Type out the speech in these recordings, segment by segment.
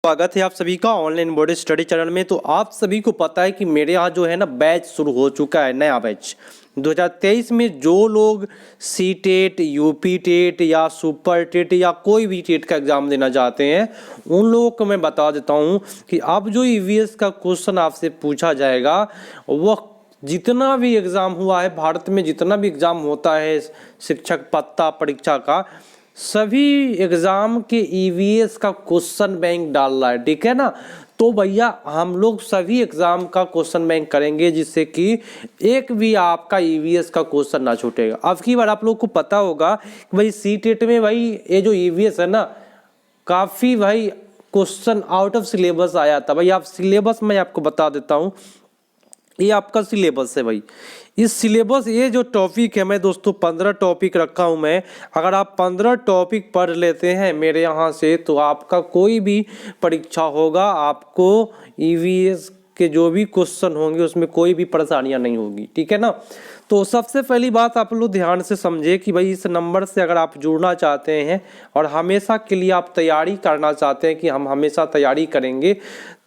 स्वागत है आप सभी का ऑनलाइन बोर्ड स्टडी चैनल में। तो आप सभी को पता है कि मेरे यहाँ जो है ना बैच शुरू हो चुका है, नया बैच 2023 में। जो लोग सी टेट, यूपी टेट या सुपर टेट या कोई भी टेट का एग्ज़ाम देना चाहते हैं, उन लोगों को मैं बता देता हूँ कि अब जो ईवीएस का क्वेश्चन आपसे पूछा जाएगा, वह जितना भी एग्ज़ाम हुआ है भारत में, जितना भी एग्ज़ाम होता है शिक्षक पात्रता परीक्षा का, सभी एग्जाम के ईवीएस का क्वेश्चन बैंक डाल रहा है, ठीक है ना। तो भैया हम लोग सभी एग्जाम का क्वेश्चन बैंक करेंगे जिससे कि एक भी आपका ईवीएस का क्वेश्चन ना छूटेगा। अब की बार आप लोग को पता होगा कि भाई सी टेट में भाई ये जो ईवीएस है ना, काफ़ी भाई क्वेश्चन आउट ऑफ सिलेबस आया था। भाई आप सिलेबस मैं आपको बता देता हूँ, ये आपका सिलेबस है भाई। इस सिलेबस ये जो टॉपिक है, मैं दोस्तों 15 टॉपिक रखा हूँ मैं। अगर आप 15 टॉपिक पढ़ लेते हैं मेरे यहाँ से तो आपका कोई भी परीक्षा होगा, आपको ईवीएस के जो भी क्वेश्चन होंगे उसमें कोई भी परेशानियाँ नहीं होगी, ठीक है ना। तो सबसे पहली बात आप लोग ध्यान से समझे कि भाई इस नंबर से अगर आप जुड़ना चाहते हैं और हमेशा के लिए आप तैयारी करना चाहते हैं कि हम हमेशा तैयारी करेंगे,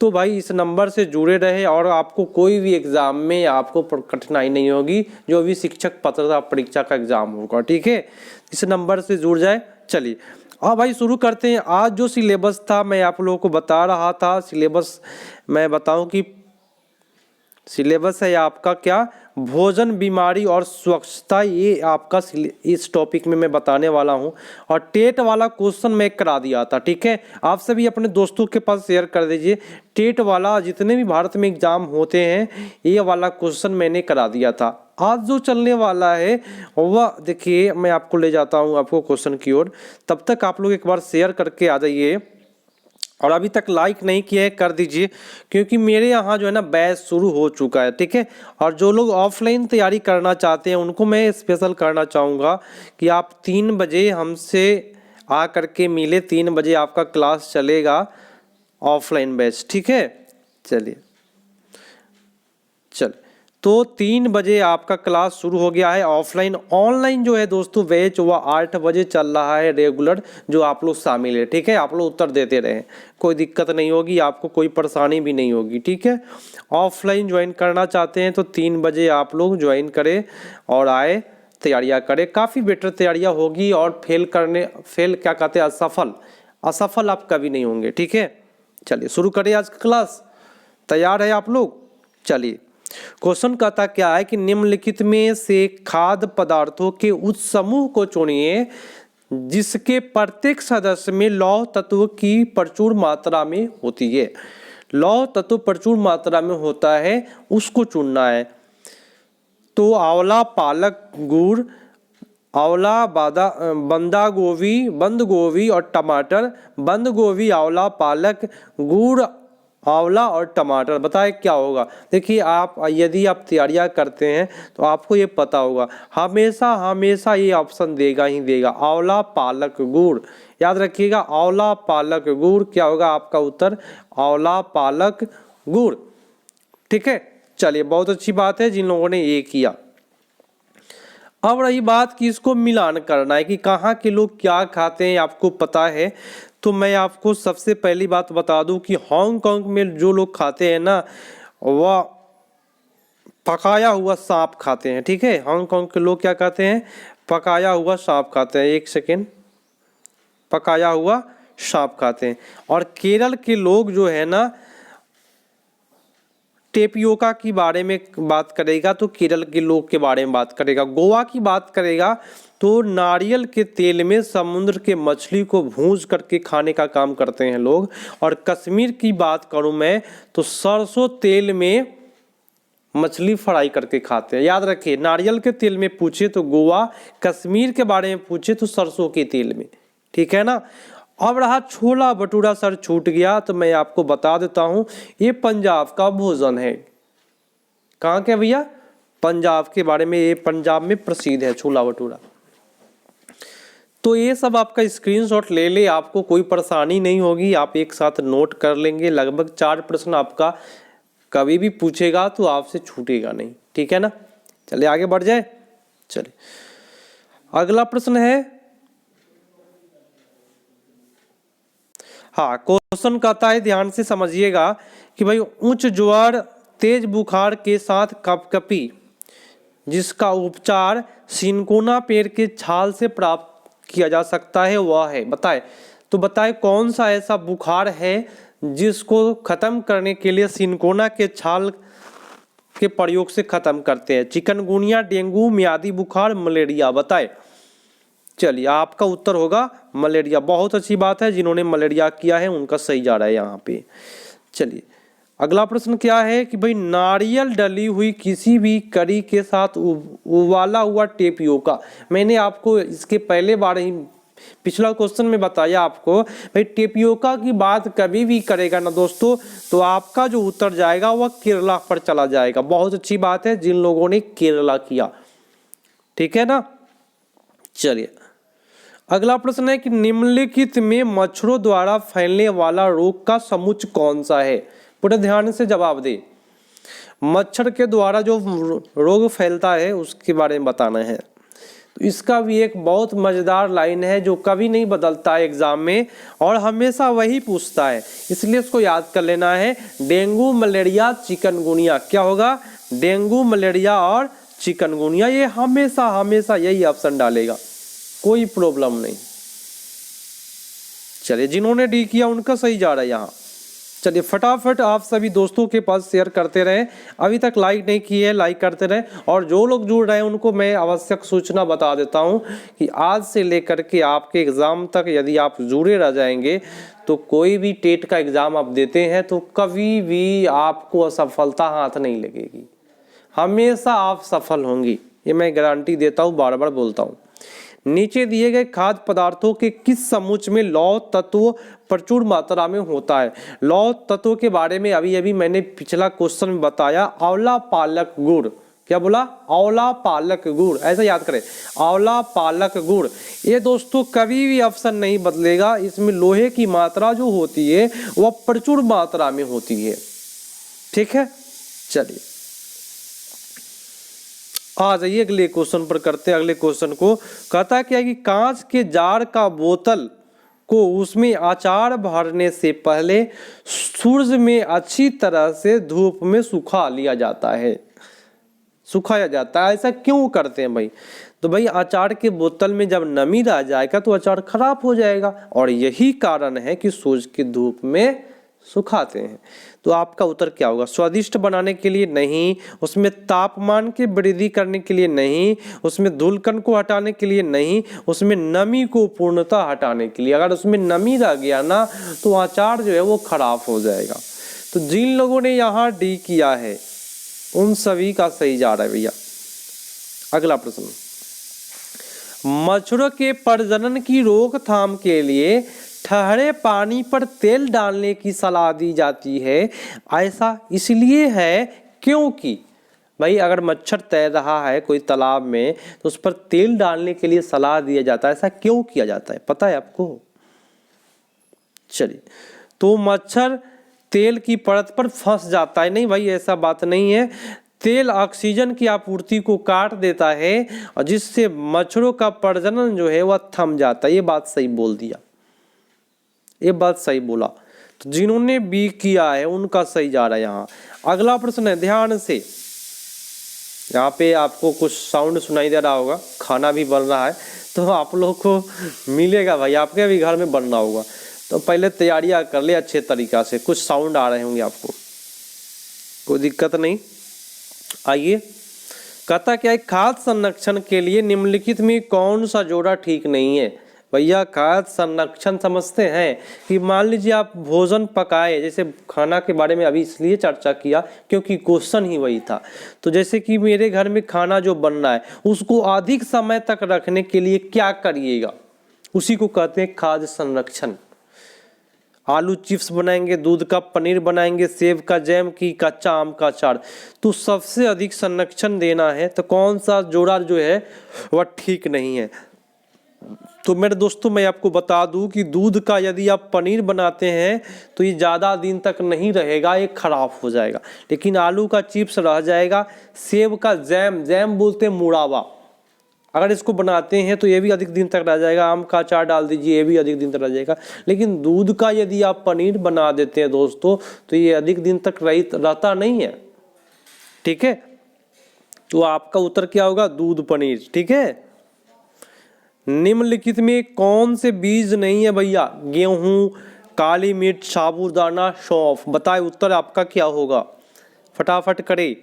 तो भाई इस नंबर से जुड़े रहे और आपको कोई भी एग्ज़ाम में आपको कठिनाई नहीं होगी, जो भी शिक्षक पात्रता परीक्षा का एग्ज़ाम होगा, ठीक है। इस नंबर से जुड़ जाए। चलिए अब भाई शुरू करते हैं। आज जो सिलेबस था मैं आप लोगों को बता रहा था, सिलेबस मैं बताऊं कि सिलेबस है आपका क्या, भोजन, बीमारी और स्वच्छता, ये आपका इस टॉपिक में मैं बताने वाला हूं। और टेट वाला क्वेश्चन मैं करा दिया था, ठीक है। आप सभी अपने दोस्तों के पास शेयर कर दीजिए। टेट वाला जितने भी भारत में एग्जाम होते हैं ये वाला क्वेश्चन मैंने करा दिया था। आज जो चलने वाला है वह देखिए, मैं आपको ले जाता हूँ आपको क्वेश्चन की ओर। तब तक आप लोग एक बार शेयर करके आ जाइए, और अभी तक लाइक नहीं किया है कर दीजिए, क्योंकि मेरे यहाँ जो है ना बैच शुरू हो चुका है, ठीक है। और जो लोग ऑफलाइन तैयारी करना चाहते हैं उनको मैं स्पेशल करना चाहूँगा कि आप 3 बजे हमसे आ करके मिले। 3 बजे आपका क्लास चलेगा, ऑफलाइन बैच, ठीक है। चलिए तो 3 बजे आपका क्लास शुरू हो गया है ऑफलाइन। ऑनलाइन जो है दोस्तों बैच वह 8 बजे चल रहा है रेगुलर, जो आप लोग शामिल है, ठीक है। आप लोग उत्तर देते रहें, कोई दिक्कत नहीं होगी, आपको कोई परेशानी भी नहीं होगी, ठीक है। ऑफलाइन ज्वाइन करना चाहते हैं तो 3 बजे आप लोग ज्वाइन करें और आए, तैयारियाँ करें। काफ़ी बेटर तैयारियाँ होगी और फेल क्या कहते हैं, असफल आप कभी नहीं होंगे, ठीक है। चलिए शुरू करें आज का क्लास। तैयार है आप लोग? चलिए क्वेश्चन कहता क्या है कि निम्नलिखित में से खाद्य पदार्थों के उस समूह को चुनिए जिसके प्रत्येक सदस्य में लौह तत्व की प्रचुर मात्रा में होती है। लौह तत्व प्रचुर मात्रा में होता है, उसको चुनना है। तो आंवला, पालक, गुड़, आंवला, बंद गोभी और टमाटर। बंद गोभी, आंवला, पालक, गुड़, आंवला और टमाटर। बताए क्या होगा? देखिए आप यदि आप तैयारियां करते हैं तो आपको ये पता होगा, हमेशा ये ऑप्शन देगा ही देगा, आंवला, पालक, गुड़। याद रखिएगा, आंवला, पालक, गुड़। क्या होगा आपका उत्तर? आंवला, पालक, गुड़, ठीक है। चलिए बहुत अच्छी बात है जिन लोगों ने ये किया। अब रही बात कि इसको मिलान करना है कि कहाँ के लोग क्या खाते हैं, आपको पता है। तो मैं आपको सबसे पहली बात बता दूं कि हांगकांग में जो लोग खाते हैं ना, वह पकाया हुआ सांप खाते हैं, ठीक है। हांगकांग के लोग क्या खाते हैं? पकाया हुआ सांप खाते हैं। एक सेकेंड, पकाया हुआ सांप खाते हैं। और केरल के लोग जो है ना, टेपियोका की बारे में बात करेगा तो केरल के लोग के बारे में बात करेगा। गोवा की बात करेगा तो नारियल के तेल में समुद्र के मछली को भूंज करके खाने का काम करते हैं लोग। और कश्मीर की बात करूं मैं तो सरसों तेल में मछली फ्राई करके खाते हैं। याद रखिए, नारियल के तेल में पूछे तो गोवा, कश्मीर के बारे में पूछे तो सरसों के तेल में, ठीक है ना। अब रहा छोला भटूरा, सर छूट गया तो मैं आपको बता देता हूं, ये पंजाब का भोजन है। कहाँ के भैया? पंजाब के बारे में, ये पंजाब में प्रसिद्ध है छोला भटूरा। तो ये सब आपका स्क्रीनशॉट ले ले, आपको कोई परेशानी नहीं होगी, आप एक साथ नोट कर लेंगे। लगभग 4 प्रश्न आपका कभी भी पूछेगा तो आपसे छूटेगा नहीं, ठीक है ना। चलिए आगे बढ़ जाए। चलिए अगला प्रश्न है, हाँ क्वेश्चन कहता है, ध्यान से समझिएगा कि भाई उच्च ज्वर, तेज बुखार के साथ कपकपी, जिसका उपचार सिनकोना पेड़ के छाल से प्राप्त किया जा सकता है, वह है, बताए। तो बताए कौन सा ऐसा बुखार है जिसको खत्म करने के लिए सिनकोना के छाल के प्रयोग से खत्म करते हैं? चिकनगुनिया, डेंगू, मियादी बुखार, मलेरिया, बताए। चलिए आपका उत्तर होगा मलेरिया। बहुत अच्छी बात है, जिन्होंने मलेरिया किया है उनका सही जा रहा है यहाँ पे। चलिए अगला प्रश्न क्या है कि भाई नारियल डली हुई किसी भी करी के साथ उबाला हुआ टेपियोका। मैंने आपको इसके पहले बार ही पिछला क्वेश्चन में बताया आपको, भाई टेपियोका की बात कभी भी करेगा ना दोस्तों तो आपका जो उत्तर जाएगा वह केरला पर चला जाएगा। बहुत अच्छी बात है जिन लोगों ने केरला किया, ठीक है ना। चलिए अगला प्रश्न है कि निम्नलिखित में मच्छरों द्वारा फैलने वाला रोग का समुच्चय कौन सा है? पूरे ध्यान से जवाब दे। मच्छर के द्वारा जो रोग फैलता है उसके बारे में बताना है। तो इसका भी एक बहुत मजेदार लाइन है जो कभी नहीं बदलता है एग्जाम में और हमेशा वही पूछता है, इसलिए उसको याद कर लेना है। Dengue, malaria, chikungunya. क्या होगा? डेंगू, मलेरिया और चिकनगुनिया। ये हमेशा हमेशा यही ऑप्शन डालेगा, कोई प्रॉब्लम नहीं। चलिए जिन्होंने डी किया उनका सही जा रहा है यहाँ। चलिए फटाफट आप सभी दोस्तों के पास शेयर करते रहें। अभी तक लाइक नहीं किए है, लाइक करते रहें। और जो लोग जुड़ रहे हैं उनको मैं आवश्यक सूचना बता देता हूं कि आज से लेकर के आपके एग्ज़ाम तक यदि आप जुड़े रह जाएंगे तो कोई भी टेट का एग्ज़ाम आप देते हैं तो कभी भी आपको असफलता हाथ नहीं लगेगी, हमेशा आप सफल होंगी, ये मैं गारंटी देता हूँ, बार बार बोलता हूँ। नीचे दिए गए खाद्य पदार्थों के किस समुच्चय में लौह तत्व प्रचुर मात्रा में होता है? लौह तत्व के बारे में अभी अभी मैंने पिछला क्वेश्चन में बताया, आंवला, पालक, गुड़। क्या बोला? आंवला, पालक, गुड़, ऐसा याद करें, आंवला, पालक, गुड़। ये दोस्तों कभी भी ऑप्शन नहीं बदलेगा, इसमें लोहे की मात्रा जो होती है वह प्रचुर मात्रा में होती है, ठीक है। चलिए आ जाइए अगले क्वेश्चन पर करते हैं। अगले क्वेश्चन को कहता क्या है कि कांच के जार का बोतल को उसमें अचार भरने से पहले सूरज में अच्छी तरह से धूप में सुखा लिया जाता है, सुखाया जाता है। ऐसा क्यों करते हैं भाई? तो भाई अचार के बोतल में जब नमी रह जाएगा तो अचार खराब हो जाएगा और यही कारण है कि सूरज की धूप में सुखाते हैं। तो आपका उत्तर क्या होगा? स्वादिष्ट बनाने के लिए नहीं, उसमें तापमान की वृद्धि करने के लिए नहीं, उसमें धूलकण को हटाने के लिए नहीं, उसमें नमी को पूर्णतः हटाने के लिए। अगर उसमें नमी रह गया ना तो अचार जो है वो खराब हो जाएगा। तो जिन लोगों ने यहाँ डी किया है उन सभी का सही जा रहा है भैया। अगला प्रश्न, मच्छरों के प्रजनन की रोकथाम के लिए ठहरे पानी पर तेल डालने की सलाह दी जाती है। ऐसा इसलिए है क्योंकि भाई अगर मच्छर तैर रहा है कोई तालाब में तो उस पर तेल डालने के लिए सलाह दिया जाता है। ऐसा क्यों किया जाता है पता है आपको? चलिए तो मच्छर तेल की परत पर फंस जाता है। नहीं भाई ऐसा बात नहीं है, तेल ऑक्सीजन की आपूर्ति को काट देता है और जिससे मच्छरों का प्रजनन जो है वह थम जाता है। ये बात सही बोल दिया, ये बात सही बोला। तो जिन्होंने बी किया है उनका सही जा रहा है यहाँ। अगला प्रश्न है, ध्यान से, यहाँ पे आपको कुछ साउंड सुनाई दे रहा होगा, खाना भी बन रहा है तो आप लोग को मिलेगा भाई, आपके भी घर में बनना होगा तो पहले तैयारियां कर ले अच्छे तरीका से। कुछ साउंड आ रहे होंगे आपको, कोई दिक्कत नहीं। आइए कहता क्या है, खाद्य संरक्षण के लिए निम्नलिखित में कौन सा जोड़ा ठीक नहीं है? भैया खाद्य संरक्षण समझते हैं कि मान लीजिए आप भोजन पकाए, जैसे खाना के बारे में अभी इसलिए चर्चा किया क्योंकि क्वेश्चन ही वही था। तो जैसे कि मेरे घर में खाना जो बन रहा है उसको अधिक समय तक रखने के लिए क्या करिएगा, उसी को कहते हैं खाद्य संरक्षण। आलू चिप्स बनाएंगे, दूध का पनीर बनाएंगे, सेब का जैम की कच्चा आम का अचार, तो सबसे अधिक संरक्षण देना है तो कौन सा जोड़ा जो है वह ठीक नहीं है। तो मेरे दोस्तों मैं आपको बता दूं कि दूध का यदि आप पनीर बनाते हैं तो ये ज़्यादा दिन तक नहीं रहेगा, ये खराब हो जाएगा। लेकिन आलू का चिप्स रह जाएगा। सेब का जैम, जैम बोलते हैं मुड़ावा, अगर इसको बनाते हैं तो ये भी अधिक दिन तक रह जाएगा। आम का अचार डाल दीजिए, ये भी अधिक दिन तक रह जाएगा। लेकिन दूध का यदि आप पनीर बना देते हैं दोस्तों तो ये अधिक दिन तक रहता नहीं है। ठीक है, तो आपका उत्तर क्या होगा? दूध पनीर। ठीक है, निम्नलिखित में कौन से बीज नहीं है भैया? गेहूं, काली मिर्च, साबूदाना, सौंफ। बताए उत्तर आपका क्या होगा? फटाफट करे।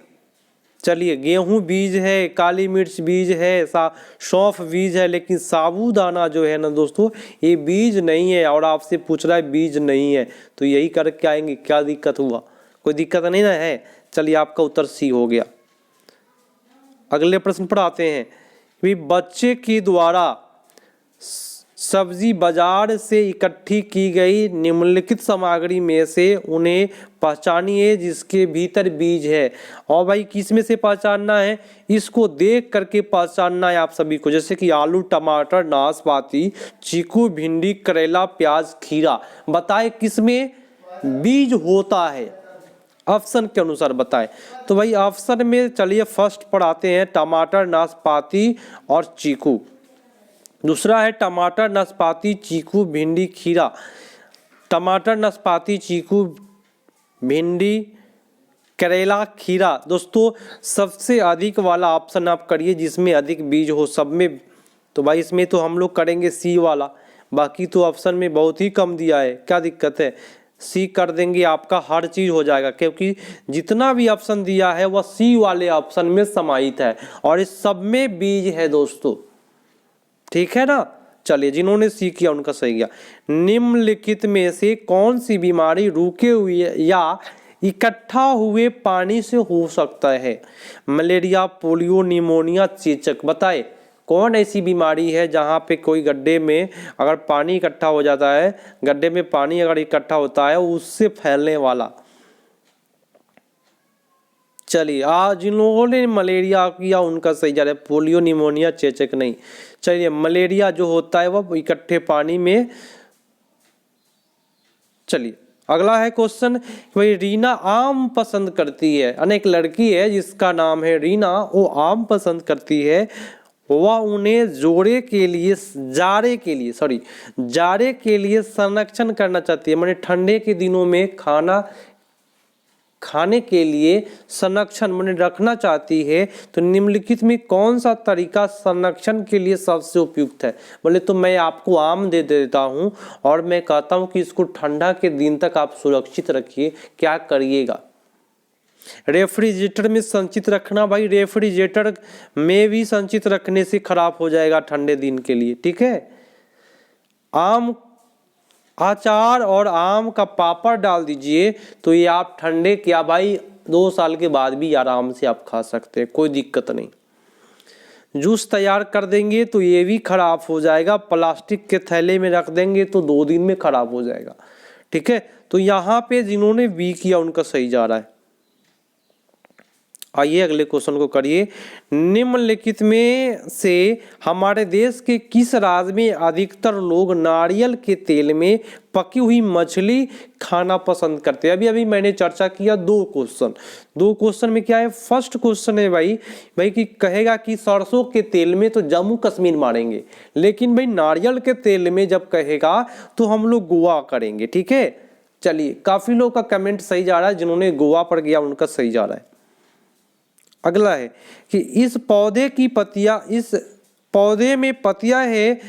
चलिए, गेहूं बीज है, काली मिर्च बीज है, सौंफ बीज है, लेकिन साबूदाना जो है ना दोस्तों ये बीज नहीं है। और आपसे पूछ रहा है बीज नहीं है तो यही करके आएंगे, क्या दिक्कत हुआ? कोई दिक्कत नहीं ना है। चलिए, आपका उत्तर सी हो गया। अगले प्रश्न पर आते हैं। भी बच्चे के द्वारा सब्जी बाजार से इकट्ठी की गई निम्नलिखित सामग्री में से उन्हें पहचानिए जिसके भीतर बीज है। और भाई किस में से पहचानना है? इसको देख करके पहचानना है आप सभी को। जैसे कि आलू, टमाटर, नाशपाती, चीकू, भिंडी, करेला, प्याज, खीरा। बताए किस में बीज होता है? ऑप्शन के अनुसार बताएं। तो भाई ऑप्शन में चलिए फर्स्ट पर आते हैं, टमाटर, नाशपाती और चीकू। दूसरा है टमाटर, नाशपाती, चीकू, भिंडी, खीरा। टमाटर, नाशपाती, चीकू, भिंडी, करेला, खीरा। दोस्तों सबसे अधिक वाला ऑप्शन आप करिए जिसमें अधिक बीज हो सब में। तो भाई इसमें तो हम लोग करेंगे सी वाला। बाकी तो ऑप्शन में बहुत ही कम दिया है, क्या दिक्कत है? सी कर देंगे, आपका हर चीज हो जाएगा क्योंकि जितना भी ऑप्शन दिया है वह सी वाले ऑप्शन में समाहित है और इस सब में बीज है दोस्तों। ठीक है ना? चलिए, जिन्होंने सी किया उनका सही गया। निम्नलिखित में से कौन सी बीमारी रुके हुए या इकट्ठा हुए पानी से हो सकता है? मलेरिया, पोलियो, निमोनिया, चेचक। बताए कौन ऐसी बीमारी है जहाँ पे कोई गड्ढे में अगर पानी इकट्ठा हो जाता है, गड्ढे में पानी अगर इकट्ठा होता है उससे फैलने वाला। चलिए, आज जिन्होंने मलेरिया किया उनका सही जा रहा है। पोलियो, निमोनिया, चेचक नहीं। चलिए, मलेरिया जो होता है वह इकट्ठे पानी में। चलिए, अगला है क्वेश्चन। भाई रीना आम पसंद करती है। अनेक लड़की है जिसका नाम है रीना, वो आम पसंद करती है। वह उन्हें जाड़े के लिए संरक्षण करना चाहती है। माने ठंडे के दिनों में खाने के लिए संरक्षण माने रखना चाहती है। तो निम्नलिखित में कौन सा तरीका संरक्षण के लिए सबसे उपयुक्त है? बोले तो मैं आपको आम दे देता हूं और मैं कहता हूं कि इसको ठंडा के दिन तक आप सुरक्षित रखिए। क्या करिएगा? रेफ्रिजरेटर में संचित रखना। भाई रेफ्रिजरेटर में भी संचित रखने से खराब हो जाएगा ठंडे दिन के लिए। ठीक है, आम अचार और आम का पापड़ डाल दीजिए तो ये आप ठंडे क्या भाई 2 साल के बाद भी आराम से आप खा सकते हैं, कोई दिक्कत नहीं। जूस तैयार कर देंगे तो ये भी खराब हो जाएगा। प्लास्टिक के थैले में रख देंगे तो 2 दिन में खराब हो जाएगा। ठीक है, तो यहाँ पे जिन्होंने बी किया उनका सही जा रहा है। आइए अगले क्वेश्चन को करिए। निम्नलिखित में से हमारे देश के किस राज्य में अधिकतर लोग नारियल के तेल में पकी हुई मछली खाना पसंद करते हैं? अभी मैंने चर्चा किया 2 क्वेश्चन में क्या है? फर्स्ट क्वेश्चन है भाई कि कहेगा कि सरसों के तेल में तो जम्मू कश्मीर मारेंगे, लेकिन भाई नारियल के तेल में जब कहेगा तो हम लोग गोवा करेंगे। ठीक है, चलिए काफी लोग का कमेंट सही जा रहा है। जिन्होंने गोवा पर गया उनका सही जा रहा है। अगला है कि इस पौधे में पत्तियां है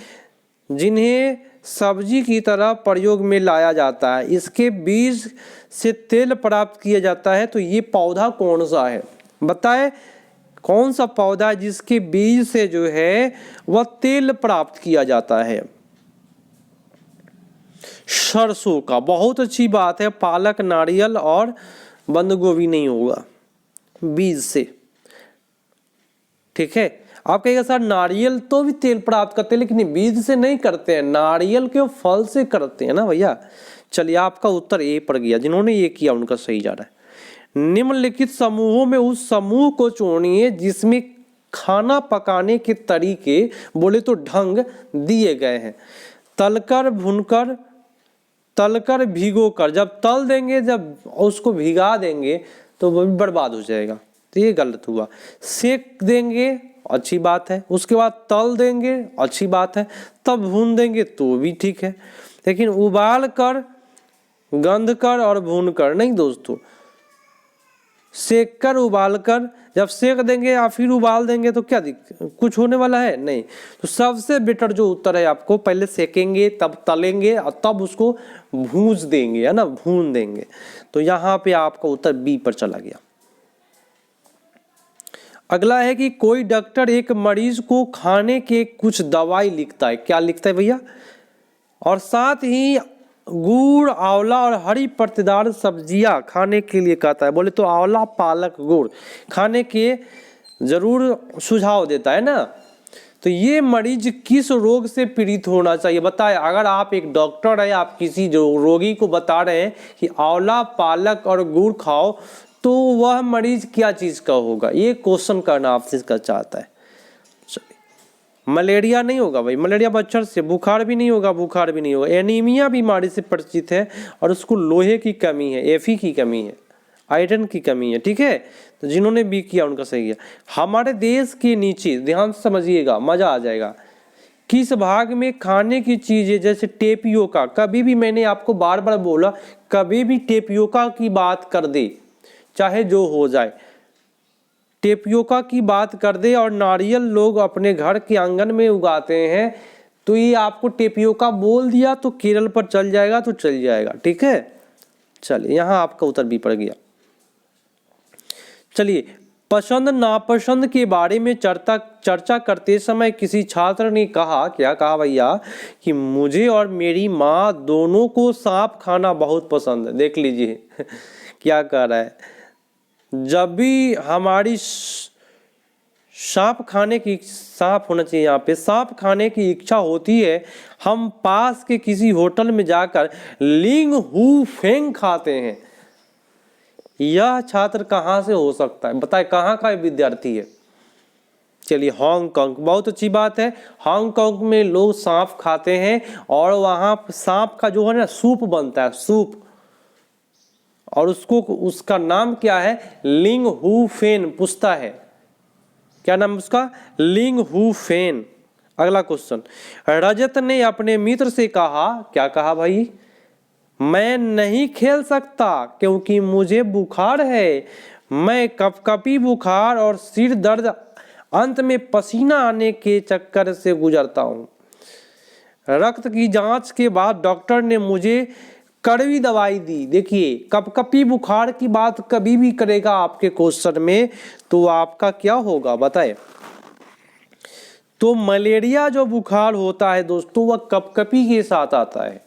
जिन्हें सब्जी की तरह प्रयोग में लाया जाता है। इसके बीज से तेल प्राप्त किया जाता है। तो ये पौधा कौन सा है? बताए कौन सा पौधा है जिसके बीज से जो है वह तेल प्राप्त किया जाता है? सरसों का। बहुत अच्छी बात है। पालक, नारियल और बंद गोभी नहीं होगा, बीज से। ठीक है, आप कहेगा सर नारियल तो भी तेल प्राप्त करते हैं लेकिन बीज से नहीं करते हैं, नारियल के फल से करते हैं ना भैया। चलिए, आपका उत्तर ए पर गया। जिन्होंने ये किया उनका सही जा रहा है। निम्नलिखित समूहों में उस समूह को चुनिए जिसमें खाना पकाने के तरीके बोले तो ढंग दिए गए हैं। तलकर, भुनकर, तलकर, भिगोकर। जब तल देंगे, जब उसको भिगा देंगे तो वो बर्बाद हो जाएगा, तो ये गलत हुआ। सेक देंगे अच्छी बात है, उसके बाद तल देंगे, अच्छी बात है, तब भून देंगे तो भी ठीक है। लेकिन उबाल कर, गंध कर और भून कर नहीं दोस्तों, सेक कर, उबाल कर, जब सेक देंगे या फिर उबाल देंगे तो क्या कुछ होने वाला है नहीं। तो सबसे बेटर जो उत्तर है आपको, पहले सेकेंगे तब तलेंगे और तब उसको भूज देंगे, है ना, भून देंगे। तो यहाँ पे आपका उत्तर बी पर चला गया। अगला है कि कोई डॉक्टर एक मरीज को खाने के कुछ दवाई लिखता है, क्या लिखता है भैया, और साथ ही गुड़, आंवला और हरी पत्तेदार सब्जियां खाने के लिए कहता है। बोले तो आंवला, पालक, गुड़ खाने के जरूर सुझाव देता है ना। तो ये मरीज किस रोग से पीड़ित होना चाहिए बताए। अगर आप एक डॉक्टर है, आप किसी जो रोगी को बता रहे हैं कि आंवला, पालक और गुड़ खाओ, तो वह मरीज क्या चीज का होगा, ये क्वेश्चन करना आपसे इसका चाहता है। मलेरिया नहीं होगा भाई, मलेरिया मच्छर से, बुखार भी नहीं होगा, बुखार भी नहीं होगा, एनीमिया बीमारी से परिचित है और उसको लोहे की कमी है, एफी की कमी है, आयरन की कमी है, ठीक है। तो जिन्होंने भी किया उनका सही है। हमारे देश के नीचे, ध्यान से समझिएगा, मजा आ जाएगा, किस भाग में खाने की चीजें जैसे टेपियोका, कभी भी मैंने आपको बार बार बोला, कभी भी टेपियोका की बात कर दे, चाहे जो हो जाए, टेपियोका की बात कर दे और नारियल लोग अपने घर के आंगन में उगाते हैं, तो ये आपको टेपियोका बोल दिया तो केरल पर चल जाएगा, तो चल जाएगा, ठीक है। चलिए यहाँ आपका उत्तर भी पड़ गया। चलिए, पसंद नापसंद के बारे में चर्चा करते समय किसी छात्र ने कहा, क्या कहा भैया, कि मुझे और मेरी माँ दोनों को सांप खाना बहुत पसंद है। देख लीजिए क्या कह रहा है, जब भी हमारी सांप खाने की, सांप होना चाहिए यहाँ पे, सांप खाने की इच्छा होती है, हम पास के किसी होटल में जाकर लिंग हू फेंग खाते हैं। यह छात्र कहाँ से हो सकता है बताए, कहाँ का विद्यार्थी है। चलिए, हांगकांग, बहुत अच्छी बात है। हांगकांग में लोग सांप खाते हैं और वहां सांप का जो है ना सूप बनता है, सूप, और उसका नाम क्या है, लिंग हू फेन पूछता है, क्या नाम उसका, लिंग हू फेन। अगला क्वेश्चन, रजत ने अपने मित्र से कहा, क्या कहा भाई, मैं नहीं खेल सकता क्योंकि मुझे बुखार है, मैं कपकपी बुखार और सिर दर्द, अंत में पसीना आने के चक्कर से गुजरता हूं। रक्त की जांच के बाद डॉक्टर ने मुझे कड़वी दवाई दी। देखिए, कपकपी बुखार की बात कभी भी करेगा आपके क्वेश्चन में तो आपका क्या होगा बताए। तो मलेरिया जो बुखार होता है दोस्तों, वह कपकपी के साथ आता है,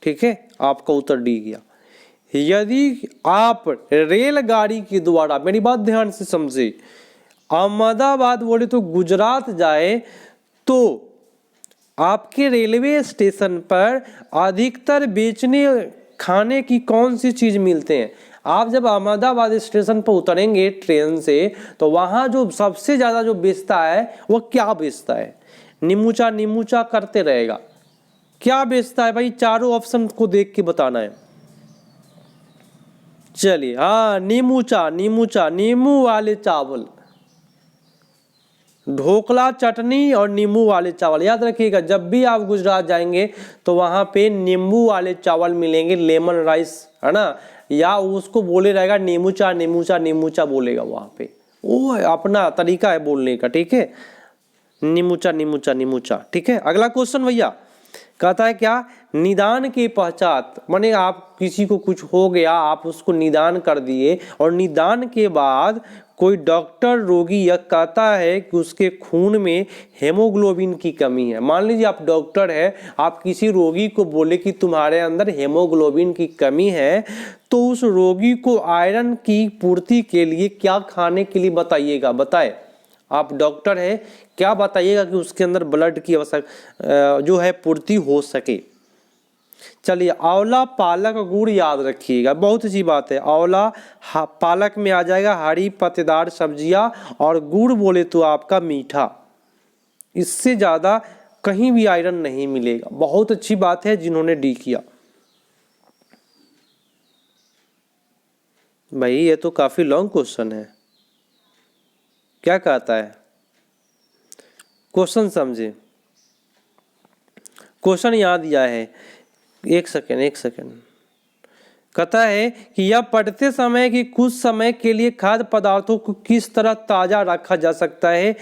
ठीक है। आपका उत्तर डी गया। यदि आप रेलगाड़ी के द्वारा, मेरी बात ध्यान से समझे, अहमदाबाद बोले तो गुजरात जाए, तो आपके रेलवे स्टेशन पर अधिकतर बेचने खाने की कौन सी चीज मिलते हैं। आप जब अहमदाबाद स्टेशन पर उतरेंगे ट्रेन से, तो वहां जो सबसे ज्यादा जो बेचता है वो क्या बेचता है, नीमूचा नीमूचा करते रहेगा, क्या बेचता है भाई, चारों ऑप्शन को देख के बताना है। चलिए, हाँ, नीमूचा, नीमूचा, नींबू वाले चावल, ढोकला, चटनी और नींबू वाले चावल। याद रखिएगा, जब भी आप गुजरात जाएंगे तो वहां पे नींबू वाले चावल मिलेंगे, लेमन राइस, है ना, या उसको बोले रहेगा नीमूचा नीमूचा नीमूचा बोलेगा वहां पे, वो अपना तरीका है बोलने का, ठीक है, नीमूचा नीमूचा नीमूचा, ठीक है। अगला क्वेश्चन भैया कहता है क्या, निदान के पश्चात, माने आप किसी को कुछ हो गया, आप उसको निदान कर दिए और निदान के बाद कोई डॉक्टर रोगी यह कहता है कि उसके खून में हेमोग्लोबिन की कमी है। मान लीजिए आप डॉक्टर है, आप किसी रोगी को बोले कि तुम्हारे अंदर हेमोग्लोबिन की कमी है, तो उस रोगी को आयरन की पूर्ति के लिए क्या खाने के लिए बताइएगा, बताए। आप डॉक्टर है, क्या बताइएगा कि उसके अंदर ब्लड की आवश्यक जो है पूर्ति हो सके। चलिए, आंवला, पालक, गुड़ याद रखिएगा, बहुत अच्छी बात है। आंवला पालक में आ जाएगा, हरी पत्तेदार सब्जियां, और गुड़ बोले तो आपका मीठा। इससे ज्यादा कहीं भी आयरन नहीं मिलेगा। बहुत अच्छी बात है जिन्होंने डी किया। भाई ये तो काफी लॉन्ग क्वेश्चन है। क्या कहता है, क्वेश्चन समझे, क्वेश्चन याद दिया है। एक सेकेंड। कहता है कि यह पढ़ते समय कि कुछ समय के लिए खाद्य पदार्थों को किस तरह ताज़ा रखा जा सकता है।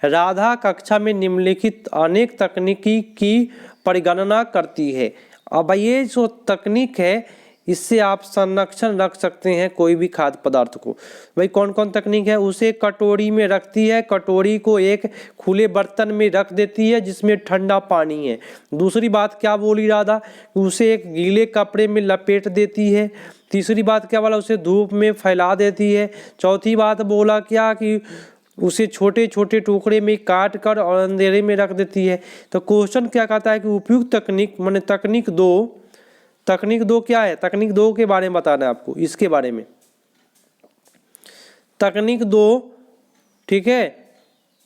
राधा कक्षा में निम्नलिखित अनेक तकनीकी की परिगणना करती है। अब ये जो तकनीक है इससे आप संरक्षण रख सकते हैं कोई भी खाद्य पदार्थ को। भाई कौन कौन तकनीक है, उसे कटोरी में रखती है, कटोरी को एक खुले बर्तन में रख देती है जिसमें ठंडा पानी है। दूसरी बात क्या बोली राधा, उसे एक गीले कपड़े में लपेट देती है। तीसरी बात क्या बोला, उसे धूप में फैला देती है। चौथी बात बोला क्या कि उसे छोटे छोटे टुकड़े में काट कर और अंधेरे में रख देती है। तो क्वेश्चन क्या कहता है कि उपयुक्त तकनीक माने तकनीक दो क्या है, तकनीक दो के बारे में बताना है आपको, इसके बारे में तकनीक दो, ठीक है,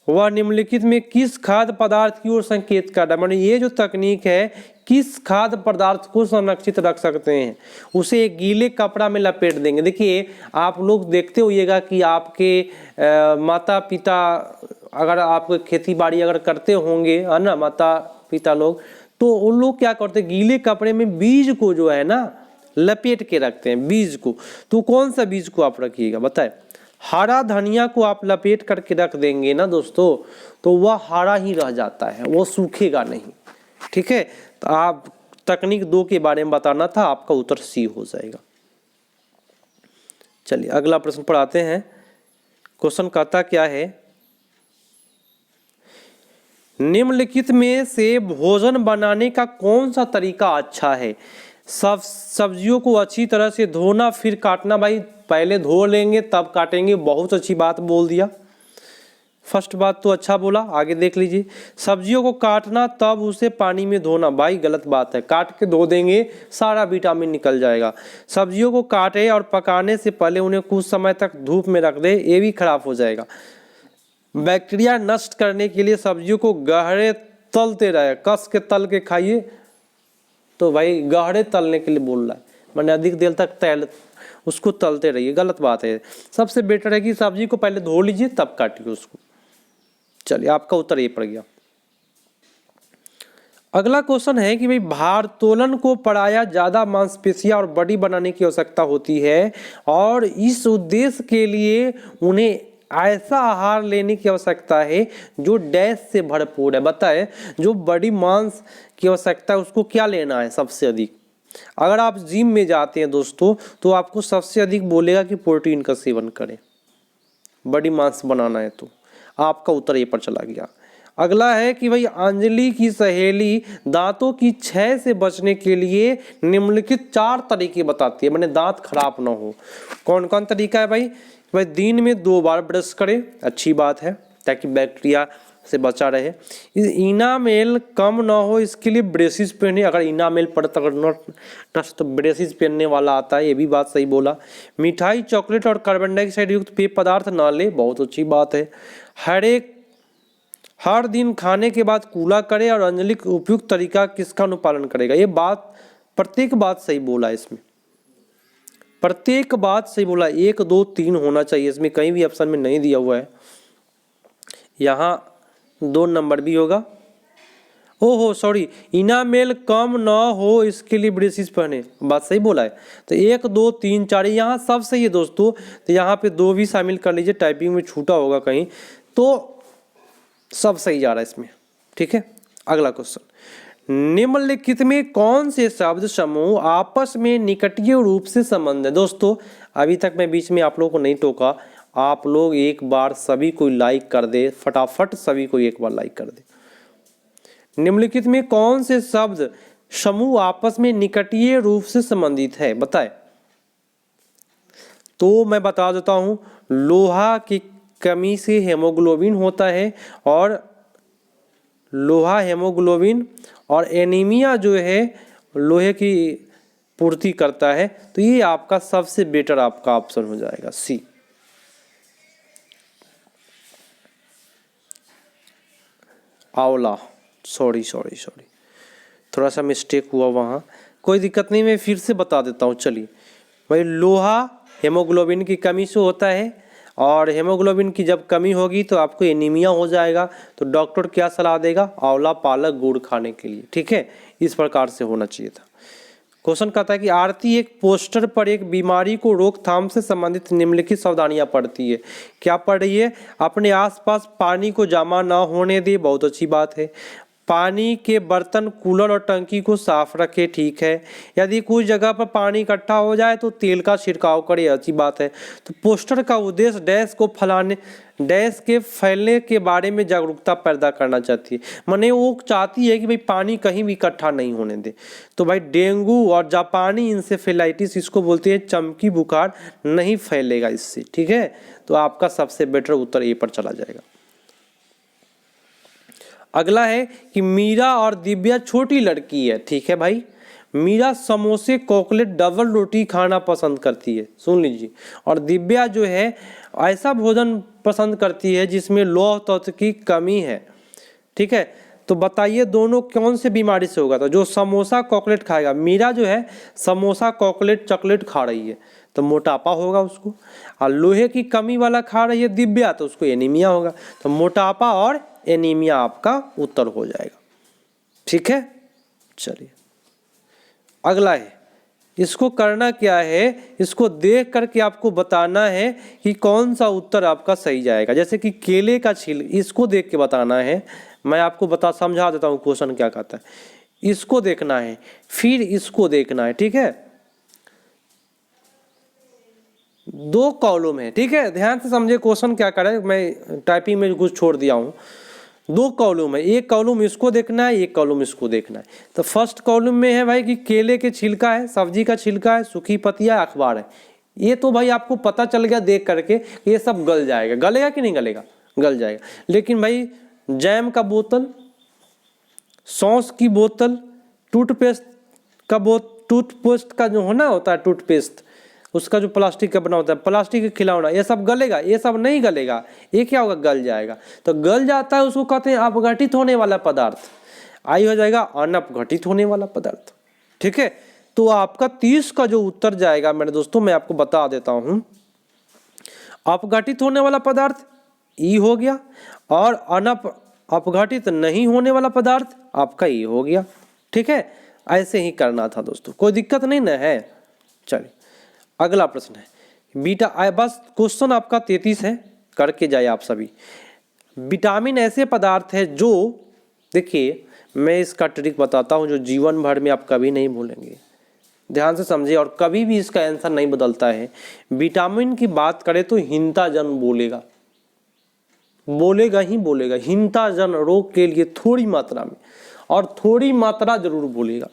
वह निम्नलिखित में किस खाद्य पदार्थ की ओर संकेत कर रहा है। माने ये जो तकनीक है किस खाद्य पदार्थ को संरक्षित रख सकते हैं, उसे एक गीले कपड़ा में लपेट देंगे। देखिए आप लोग देखते होइएगा कि आपके माता पिता अगर आप खेती बाड़ी अगर करते होंगे, है ना, माता पिता लोग, तो उन लोग क्या करते हैं, गीले कपड़े में बीज को जो है ना लपेट के रखते हैं, बीज को। तो कौन सा बीज को आप रखिएगा बताए, हरा धनिया को आप लपेट करके रख देंगे ना दोस्तों, तो वह हरा ही रह जाता है, वो सूखेगा नहीं। ठीक है, तो आप तकनीक 2 के बारे में बताना था, आपका उत्तर सी हो जाएगा। चलिए अगला प्रश्न पढ़ाते हैं। क्वेश्चन कहता क्या है, निम्नलिखित में से भोजन बनाने का कौन सा तरीका अच्छा है। सब सब्जियों को अच्छी तरह से धोना फिर काटना। भाई पहले धो लेंगे तब काटेंगे, बहुत अच्छी बात बोल दिया, फर्स्ट बात तो अच्छा बोला। आगे देख लीजिए, सब्जियों को काटना तब उसे पानी में धोना। भाई गलत बात है, काट के धो देंगे सारा विटामिन निकल जाएगा। सब्जियों को काटे और पकाने से पहले उन्हें कुछ समय तक धूप में रख दे, ये भी खराब हो जाएगा। बैक्टीरिया नष्ट करने के लिए सब्जियों को गहरे तलते रहे, कस के तल के खाइए। तो भाई गहरे तलने के लिए बोल रहा है, मैंने अधिक देर तक उसको तलते रहिए, गलत बात है। सबसे बेटर है कि सब्जी को पहले धो लीजिए तब काटिए उसको। चलिए आपका उत्तर ये पड़ गया। अगला क्वेश्चन है कि भाई भारोत्तोलन को पढ़ाया ज्यादा मांसपेशियां और बॉडी बनाने की आवश्यकता होती है और इस उद्देश्य के लिए उन्हें ऐसा आहार लेने की आवश्यकता है जो डैश से भरपूर है। बताए जो बड़ी मांस की आवश्यकता है उसको क्या लेना है सबसे अधिक। अगर आप जिम में जाते हैं दोस्तों तो आपको सबसे अधिक बोलेगा कि प्रोटीन का सेवन करें, बड़ी मांस बनाना है तो। आपका उत्तर ये पर चला गया। अगला है कि भाई अंजलि की सहेली दांतों की क्षय से बचने के लिए निम्नलिखित 4 तरीके बताती है, माने दांत खराब ना हो। कौन कौन तरीका है भाई दिन में 2 बार ब्रश करें, अच्छी बात है ताकि बैक्टीरिया से बचा रहे। इनामेल कम ना हो इसके लिए ब्रेसिस पहने, अगर इनामेल पड़ता नष्ट तो ब्रेसिस पहनने वाला आता है, ये भी बात सही बोला। मिठाई चॉकलेट और कार्बन डाइऑक्साइड युक्त पेय पदार्थ ना ले, बहुत अच्छी बात है। हर दिन खाने के बाद कूला करे और अंजलि उपयुक्त तरीका किसका अनुपालन करेगा। ये बात प्रत्येक बात सही बोला है, इसमें प्रत्येक बात सही बोला। 1 2 3 होना चाहिए, इसमें कहीं भी ऑप्शन में नहीं दिया हुआ है। यहाँ 2 नंबर भी होगा। ओहो सॉरी, इनामेल कम ना हो इसके लिए ब्रेसिस पहने, बात सही बोला है। तो 1 2 3 4 यहाँ सब सही है दोस्तों। तो यहाँ पे 2 भी शामिल कर लीजिए, टाइपिंग में छूटा होगा कहीं, तो सब सही जा रहा है इसमें। ठीक है, अगला क्वेश्चन, निम्नलिखित में कौन से शब्द समूह आपस में निकटीय रूप से संबंध है। दोस्तों अभी तक मैं बीच में आप लोगों को नहीं टोका, आप लोग एक बार सभी को लाइक कर दे, फटाफट सभी को एक बार लाइक कर दे। निम्नलिखित में कौन से शब्द समूह आपस में निकटीय रूप से संबंधित है बताए। तो मैं बता देता हूं, लोहा की कमी से हेमोग्लोबिन होता है और लोहा हेमोग्लोबिन और एनीमिया जो है लोहे की पूर्ति करता है। तो ये आपका सबसे बेटर आपका ऑप्शन हो जाएगा सी। आंवला, सॉरी थोड़ा सा मिस्टेक हुआ वहाँ, कोई दिक्कत नहीं, मैं फिर से बता देता हूँ। चलिए भाई लोहा हेमोग्लोबिन की कमी से होता है और हेमोग्लोबिन की जब कमी होगी तो आपको एनीमिया हो जाएगा। तो डॉक्टर क्या सलाह देगा? आंवला, पालक, गुड़ खाने के लिए। ठीक है, इस प्रकार से होना चाहिए था। क्वेश्चन कहता है कि आरती एक पोस्टर पर एक बीमारी को रोकथाम से संबंधित निम्नलिखित सावधानियां पढ़ती है। क्या पढ़ रही है? अपने आसपास पानी को जमा ना होने दे, बहुत अच्छी बात है। पानी के बर्तन, कूलर और टंकी को साफ रखें, ठीक है। यदि कुछ जगह पर पानी इकट्ठा हो जाए तो तेल का छिड़काव करें, अच्छी बात है। तो पोस्टर का उद्देश्य डैश के फैलने के बारे में जागरूकता पैदा करना चाहती है। माने वो चाहती है कि भाई पानी कहीं भी इकट्ठा नहीं होने दे। तो भाई डेंगू और जापानी इंसेफेलाइटिस, इसको बोलते हैं चमकी बुखार, नहीं फैलेगा इससे। ठीक है, तो आपका सबसे बेटर उत्तर ए पर चला जाएगा। अगला है कि मीरा और दिव्या छोटी लड़की है। ठीक है भाई, मीरा समोसे, कॉकलेट, डबल रोटी खाना पसंद करती है, सुन लीजिए। और दिव्या जो है ऐसा भोजन पसंद करती है जिसमें लौह तत्व की कमी है। ठीक है, तो बताइए दोनों कौन से बीमारी से होगा? तो जो समोसा कॉकलेट खाएगा, मीरा जो है समोसा कॉकलेट चॉकलेट खा रही है तो मोटापा होगा उसको। और लोहे की कमी वाला खा रही है दिव्या, तो उसको एनीमिया होगा। तो मोटापा और एनीमिया आपका उत्तर हो जाएगा। ठीक है, चलिए अगला है। इसको करना क्या है? इसको देख करके आपको बताना है कि कौन सा उत्तर आपका सही जाएगा। जैसे कि केले का छिल, इसको देख के बताना है। मैं आपको समझा देता हूँ क्वेश्चन क्या कहता है। इसको देखना है, फिर इसको देखना है। ठीक है, दो कॉलम है। ठीक है, ध्यान से समझे क्वेश्चन क्या कर रहा है। मैं टाइपिंग में कुछ छोड़ दिया हूँ। दो कॉलम है, एक कॉलम इसको देखना है, एक कॉलम इसको देखना है। तो फर्स्ट कॉलम में है भाई कि केले के छिलका है, सब्जी का छिलका है, सूखी पत्तियां, अखबार है। ये तो भाई आपको पता चल गया देख करके, ये सब गल जाएगा। गलेगा कि नहीं गलेगा? गल जाएगा। लेकिन भाई जैम का बोतल, सॉस की बोतल, टूथपेस्ट का जो होना होता है, टूथपेस्ट उसका जो प्लास्टिक का बना होता है, प्लास्टिक का खिलौना, ये सब गलेगा? ये सब नहीं गलेगा। ये क्या होगा? गल जाएगा। तो गल जाता है उसको कहते हैं अपघटित होने वाला पदार्थ। आई हो जाएगा अनअपघटित होने वाला पदार्थ। ठीक है, तो आपका 30 का जो उत्तर जाएगा मेरे दोस्तों, मैं आपको बता देता हूं। अपघटित होने वाला पदार्थ ई हो गया, और अपघटित नहीं होने वाला पदार्थ आपका ई हो गया। ठीक है, ऐसे ही करना था दोस्तों, कोई दिक्कत नहीं ना है। चलिए अगला प्रश्न है बीटा, बस क्वेश्चन आपका 33 है, करके जाए आप सभी। विटामिन ऐसे पदार्थ है जो, देखिए मैं इसका ट्रिक बताता हूँ जो जीवन भर में आप कभी नहीं भूलेंगे। ध्यान से समझिए, और कभी भी इसका आंसर नहीं बदलता है। विटामिन की बात करें तो हीनता जन बोलेगा, बोलेगा ही बोलेगा। हीनता जन रोग के लिए थोड़ी मात्रा में, और थोड़ी मात्रा जरूर बोलेगा,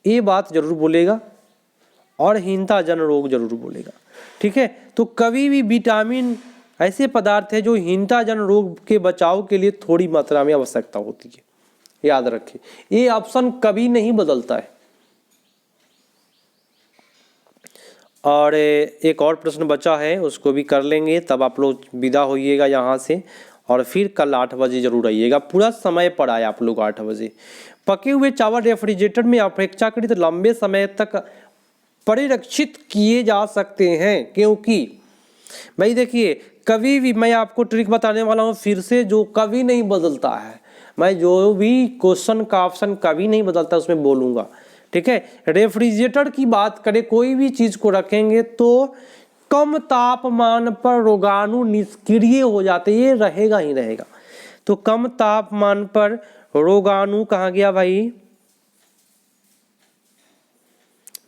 ये बात जरूर बोलेगा, और हीनता जन रोग जरूर बोलेगा। ठीक है, तो कभी भी विटामिन ऐसे पदार्थ है जो हीनता जन रोग के बचाव के लिए थोड़ी मात्रा में आवश्यकता होती है, याद रखिए। ये ऑप्शन कभी नहीं बदलता है। और एक और प्रश्न बचा है, उसको भी कर लेंगे, तब आप लोग विदा होइएगा यहाँ से। और फिर कल 8 बजे जरूर आइएगा, पूरा समय पर आए आप लोग 8 बजे। पके हुए चावल रेफ्रिजरेटर में अपेक्षाकृत लंबे समय तक परिरक्षित किए जा सकते हैं, क्योंकि भाई देखिए कभी भी, मैं आपको ट्रिक बताने वाला हूँ फिर से, जो कभी नहीं बदलता है। मैं जो भी क्वेश्चन का ऑप्शन कभी नहीं बदलता उसमें बोलूँगा। ठीक है, रेफ्रिजरेटर की बात करें, कोई भी चीज़ को रखेंगे तो कम तापमान पर रोगाणु निष्क्रिय हो जाते, ये रहेगा ही रहेगा। तो कम तापमान पर रोगाणु कहाँ गया भाई?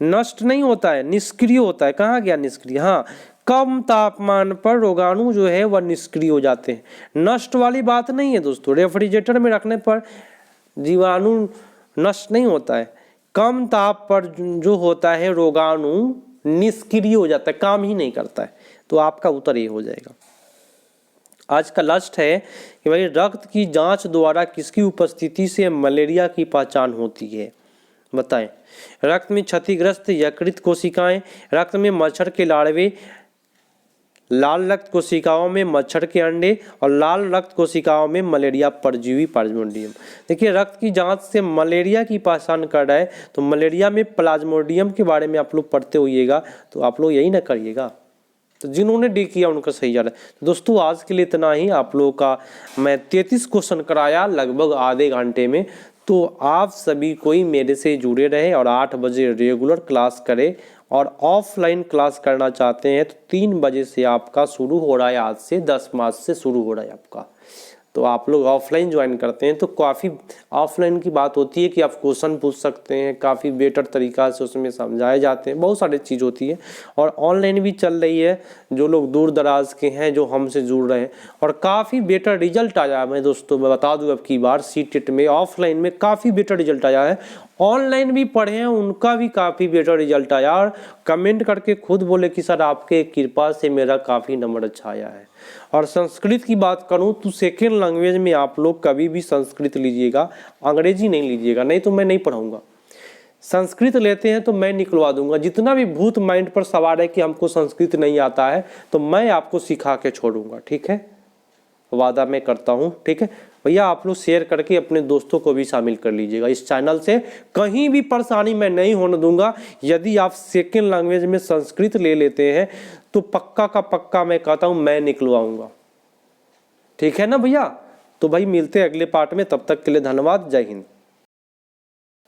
नष्ट नहीं होता है, निष्क्रिय होता है। कहाँ गया निष्क्रिय? हाँ, कम तापमान पर रोगाणु जो है वह निष्क्रिय हो जाते हैं। नष्ट वाली बात नहीं है दोस्तों, रेफ्रिजरेटर में रखने पर जीवाणु नष्ट नहीं होता है। कम ताप पर जो होता है रोगाणु निष्क्रिय हो जाता है, काम ही नहीं करता है। तो आपका उत्तर ये हो जाएगा। आज का लास्ट है कि भाई रक्त की जांच द्वारा किसकी उपस्थिति से मलेरिया की पहचान होती है? बताएं। रक्त में क्षतिग्रस्त यकृत कोशिकाएं, रक्त में मच्छर के लार्वे, लाल रक्त कोशिकाओं में मच्छर के अंडे, और लाल रक्त कोशिकाओं में मलेरिया परजीवी प्लाज्मोडियम। देखिए रक्त की जांच से मलेरिया की पहचान कर रहा है, तो मलेरिया में प्लाज्मोडियम के बारे में आप लोग पढ़ते होइएगा, तो आप लोग यही ना करिएगा। तो जिन्होंने डी किया उनका सही जा रहा है। तो दोस्तों आज के लिए इतना ही। आप लोगों का मैं 33 क्वेश्चन कराया लगभग आधे घंटे में। तो आप सभी कोई मेरे से जुड़े रहे और 8 बजे रेगुलर क्लास करें, और ऑफलाइन क्लास करना चाहते हैं तो 3 बजे से आपका शुरू हो रहा है। आज से 10 मार्च से शुरू हो रहा है आपका। तो आप लोग ऑफलाइन ज्वाइन करते हैं तो काफ़ी ऑफलाइन की बात होती है कि आप क्वेश्चन पूछ सकते हैं, काफ़ी बेटर तरीक़ा से उसमें समझाए जाते हैं, बहुत सारी चीज़ होती है। और ऑनलाइन भी चल रही है, जो लोग दूर दराज के हैं जो हमसे जुड़ रहे हैं, और काफ़ी बेटर रिजल्ट आया है। मैं दोस्तों मैं बता दूं, अब की बार सीटेट में ऑफलाइन में काफ़ी बेटर रिजल्ट आया है। ऑनलाइन भी पढ़े हैं उनका भी काफ़ी बेटर रिजल्ट आया, और कमेंट करके खुद बोले कि सर आपके कृपा से मेरा काफ़ी नंबर अच्छा आया है। और संस्कृत की बात करूं तो सेकेंड लैंग्वेज में आप लोग कभी भी संस्कृत लीजिएगा, अंग्रेजी नहीं लीजिएगा, नहीं तो मैं नहीं पढ़ाऊंगा। संस्कृत लेते हैं तो मैं निकलवा दूंगा। जितना भी भूत माइंड पर सवार है कि हमको संस्कृत नहीं आता है, तो मैं आपको सिखा के छोड़ूंगा, ठीक है, वादा मैं करता हूं, ठीक है भैया। आप लोग शेयर करके अपने दोस्तों को भी शामिल कर लीजिएगा इस चैनल से। कहीं भी परेशानी मैं नहीं होने दूंगा। यदि आप सेकेंड लैंग्वेज में संस्कृत ले लेते हैं तो पक्का का पक्का मैं कहता हूं मैं निकलवाऊंगा, ठीक है ना भैया। तो भाई मिलते हैं अगले पार्ट में, तब तक के लिए धन्यवाद, जय हिंद।